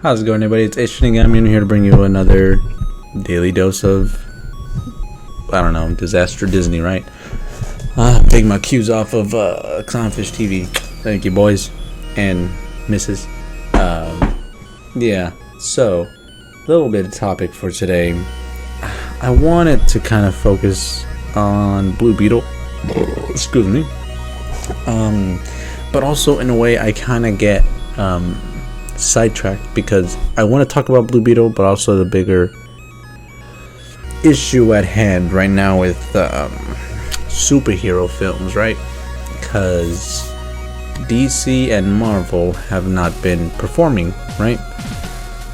How's it going, everybody? It's Ishning. I'm in here to bring you another daily dose of, I don't know, disaster Disney, right? I'm taking my cues off of Clownfish TV. Thank you, boys and misses. Yeah, so, a little bit of topic for today. I wanted to kind of focus on Blue Beetle. Excuse me. But also, in a way, I kind of get sidetracked because I want to talk about Blue Beetle, but also the bigger issue at hand right now with superhero films, right? Because DC and Marvel have not been performing, right?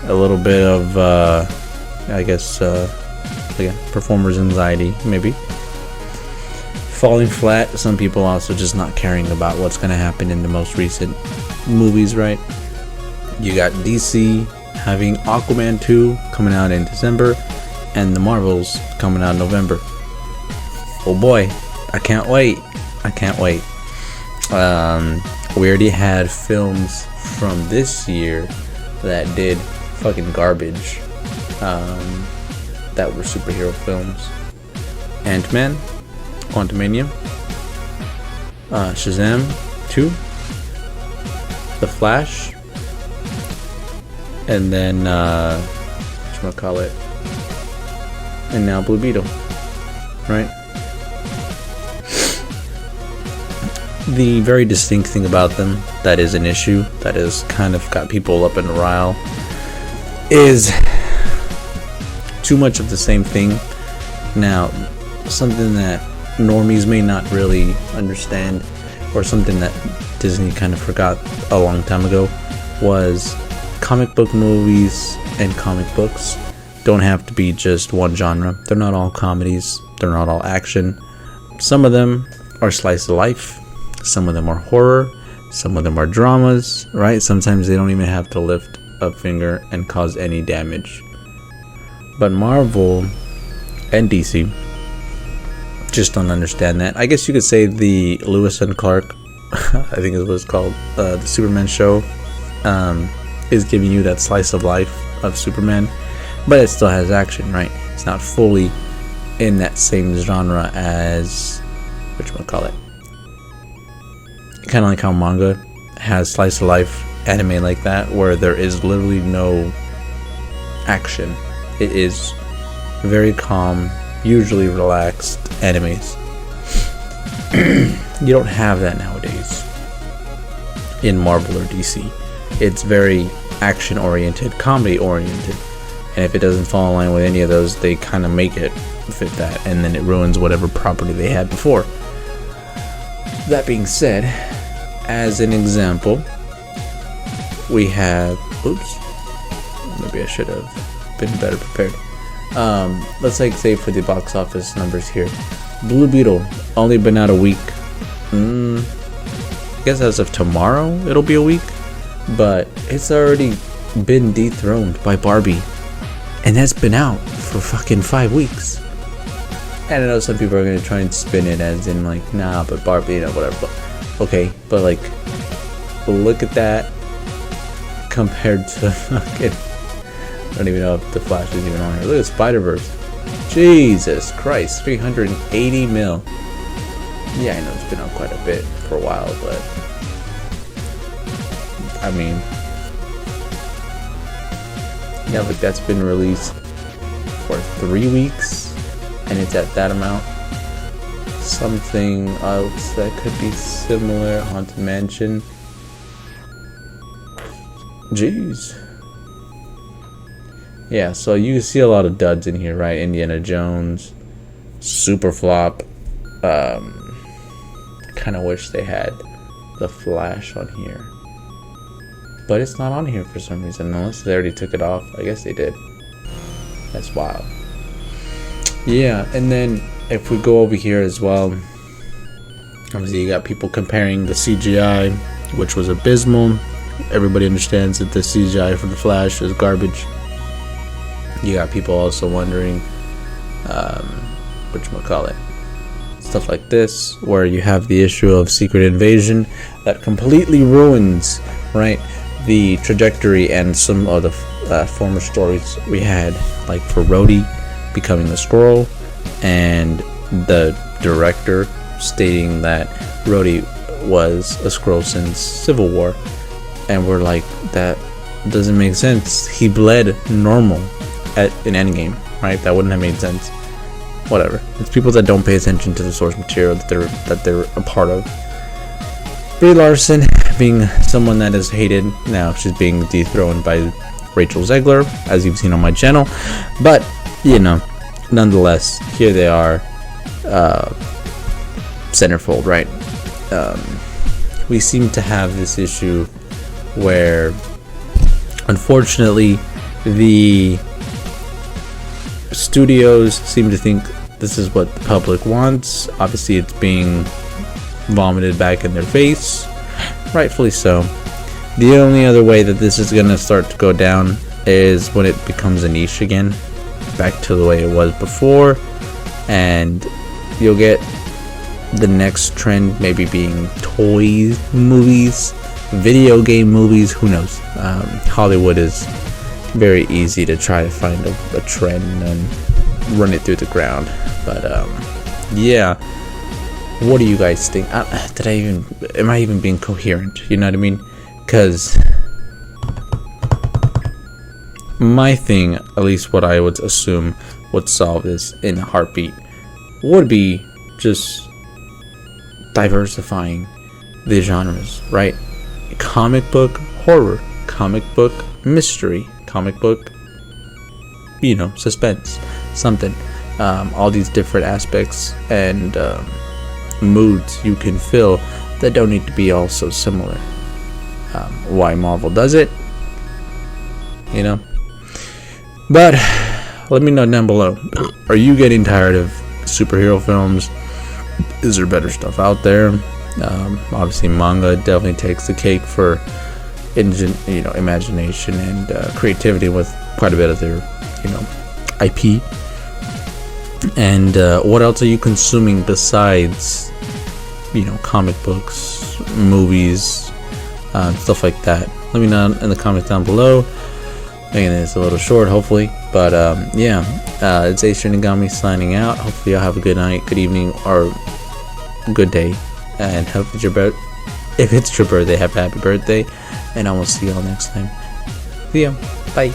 A little bit of, I guess, again, performers' anxiety, maybe. Falling flat. Some people also just not caring about what's going to happen in the most recent movies, right? You got DC having Aquaman 2 coming out in December, and the Marvels coming out in November. Oh boy, I can't wait. We already had films from this year that did fucking garbage, that were superhero films. Ant-Man, Quantumania, Shazam 2, The Flash, and then whatchamacallit, and now Blue Beetle, right? The very distinct thing about them that is an issue that has kind of got people up in a rile is too much of the same thing. Now, something that normies may not really understand, or something that Disney kind of forgot a long time ago, was comic book movies and comic books don't have to be just one genre. They're not all comedies, they're not all action. Some of them are slice of life, some of them are horror, some of them are dramas, right? Sometimes they don't even have to lift a finger and cause any damage. But Marvel and DC just don't understand that. I guess you could say the Lewis and Clark, I think is what it's called, the Superman show, is giving you that slice of life of Superman, but it still has action, right? It's not fully in that same genre as whatchamacallit. Kind of like how manga has slice of life anime like that, where there is literally no action. It is very calm, usually relaxed animes. You don't have that nowadays in Marvel or DC. It's very action oriented, comedy oriented, and if it doesn't fall in line with any of those, they kind of make it fit that, and then it ruins whatever property they had before. That being said, as an example, we have, maybe I should have been better prepared. Let's say for the box office numbers here, Blue Beetle only been out a week. I guess as of tomorrow it'll be a week, but it's already been dethroned by Barbie, and that's been out for fucking 5 weeks. And I know some people are gonna try and spin it as in like, nah, but Barbie, whatever. But, okay, but like, look at that compared to fucking, I don't even know if The Flash is even on here. Look at Spider-Verse. Jesus Christ, 380 mil. Yeah, I know it's been out quite a bit for a while, but I mean, yeah, like that's been released for 3 weeks, and it's at that amount. Something else that could be similar, Haunted Mansion. Jeez. Yeah, so you see a lot of duds in here, right? Indiana Jones, super flop. Kind of wish they had The Flash on here, but it's not on here for some reason, unless they already took it off. I guess they did. That's wild. Yeah, and then if we go over here as well, obviously you got people comparing the CGI, which was abysmal. Everybody understands that the CGI for The Flash is garbage. You got people also wondering, whatchamacallit, stuff like this, where you have the issue of Secret Invasion that completely ruins, right, the trajectory and some of the former stories we had, like for Rhodey becoming the Skrull, and the director stating that Rhodey was a Skrull since Civil War, and we're like, that doesn't make sense. He bled normal in Endgame, right? That wouldn't have made sense. Whatever. It's people that don't pay attention to the source material that they're a part of. Brie Larson being someone that is hated now, she's being dethroned by Rachel Zegler, as you've seen on my channel. But nonetheless, here they are, centerfold, right? We seem to have this issue where, unfortunately, the studios seem to think this is what the public wants. Obviously, it's being vomited back in their face, rightfully so. The only other way that this is going to start to go down is when it becomes a niche again, back to the way it was before, and you'll get the next trend maybe being toy movies, video game movies, who knows. Hollywood is very easy to try to find a trend and run it through the ground. But yeah, what do you guys think? Am I even being coherent? You know what I mean? Because my thing, at least what I would assume would solve this in a heartbeat, would be just diversifying the genres, right? Comic book horror, comic book mystery, comic book, suspense, something. All these different aspects and moods you can fill that don't need to be all so similar. Why Marvel does it, But let me know down below. Are you getting tired of superhero films? Is there better stuff out there? Obviously, manga definitely takes the cake for imagination and creativity with quite a bit of their IP. And what else are you consuming besides comic books, movies, stuff like that? Let me know in the comments down below. Again, it's a little short, hopefully, but it's Ace Shinigami signing out. Hopefully, y'all have a good night, good evening, or good day, and hope it's if it's your birthday, happy birthday, and I will see y'all next time. See ya. Bye.